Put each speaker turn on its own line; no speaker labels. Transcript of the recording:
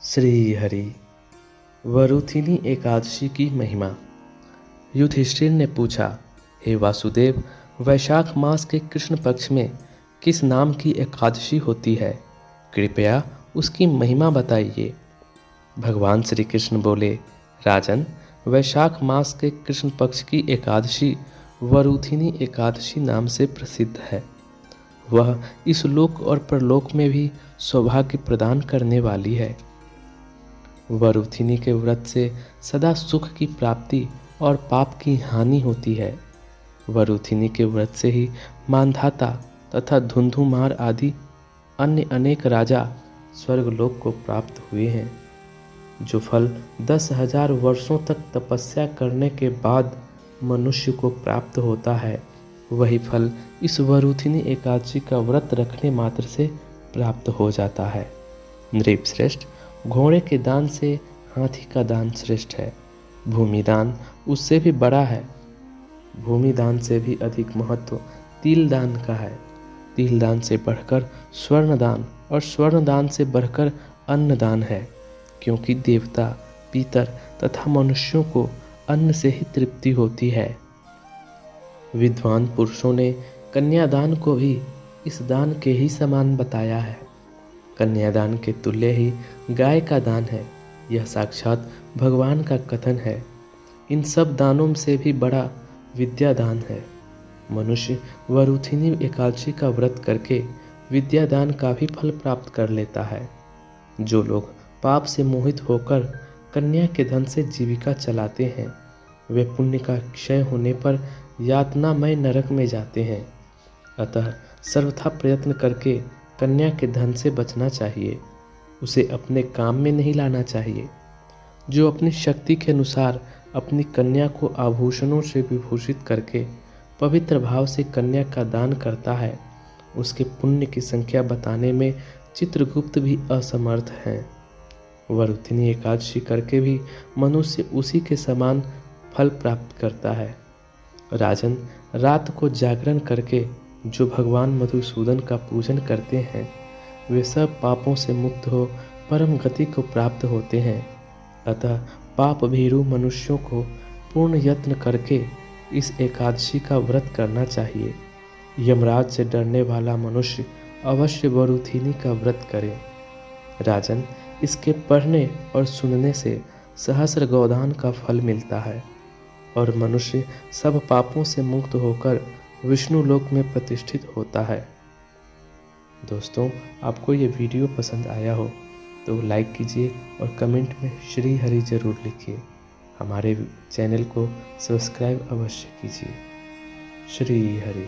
श्री हरि। वरुथिनी एकादशी की महिमा। युधिष्ठिर ने पूछा, हे वासुदेव, वैशाख मास के कृष्ण पक्ष में किस नाम की एकादशी होती है? कृपया उसकी महिमा बताइए। भगवान श्री कृष्ण बोले, राजन, वैशाख मास के कृष्ण पक्ष की एकादशी वरुथिनी एकादशी नाम से प्रसिद्ध है। वह इस लोक और परलोक में भी सौभाग्य प्रदान करने वाली है। वरुथिनी के व्रत से सदा सुख की प्राप्ति और पाप की हानि होती है। वरुथिनी के व्रत से ही मांधाता तथा धुंधुमार आदि अन्य अनेक राजा स्वर्गलोक को प्राप्त हुए हैं। जो फल 10,000 वर्षों तक तपस्या करने के बाद मनुष्य को प्राप्त होता है, वही फल इस वरुथिनी एकादशी का व्रत रखने मात्र से प्राप्त हो जाता है। नृप श्रेष्ठ, घोड़े के दान से हाथी का दान श्रेष्ठ है। भूमि दान उससे भी बड़ा है। भूमि दान से भी अधिक महत्व तिल दान का है। तिल दान से बढ़कर स्वर्ण दान और स्वर्ण दान से बढ़कर अन्न दान है, क्योंकि देवता, पितर तथा मनुष्यों को अन्न से ही तृप्ति होती है। विद्वान पुरुषों ने कन्यादान को भी इस दान के ही समान बताया है। कन्यादान के तुल्य ही गाय का दान है। यह साक्षात भगवान का कथन है। इन सब दानों से भी बड़ा विद्या दान है। मनुष्य वरुथिनी एकादशी का व्रत करके विद्या दान का भी फल प्राप्त कर लेता है। जो लोग पाप से मोहित होकर कन्या के धन से जीविका चलाते हैं, वे पुण्य का क्षय होने पर यातनामय नरक में जाते हैं। अतः सर्वथा प्रयत्न करके कन्या के धन से बचना चाहिए। उसे अपने काम में नहीं लाना चाहिए। जो अपनी शक्ति के अनुसार अपनी कन्या को आभूषणों से विभूषित करके पवित्र भाव से कन्या का दान करता है, उसके पुण्य की संख्या बताने में चित्रगुप्त भी असमर्थ हैं। वरुथिनी एकादशी करके भी मनुष्य उसी के समान फल प्राप्त करता है। राजन, रात को जागरण करके जो भगवान मधुसूदन का पूजन करते हैं, वे सब पापों से मुक्त हो परम गति को प्राप्त होते हैं। अतः पाप भीरु मनुष्यों को पूर्ण यत्न करके इस एकादशी का व्रत करना चाहिए। यमराज से डरने वाला मनुष्य अवश्य वरुथिनी का व्रत करे। राजन, इसके पढ़ने और सुनने से सहस्र गोदान का फल मिलता है और मनुष्य सब पापों से मुक्त होकर विष्णु लोक में प्रतिष्ठित होता है। दोस्तों, आपको ये वीडियो पसंद आया हो तो लाइक कीजिए और कमेंट में श्री हरि जरूर लिखिए। हमारे चैनल को सब्सक्राइब अवश्य कीजिए। श्री हरि।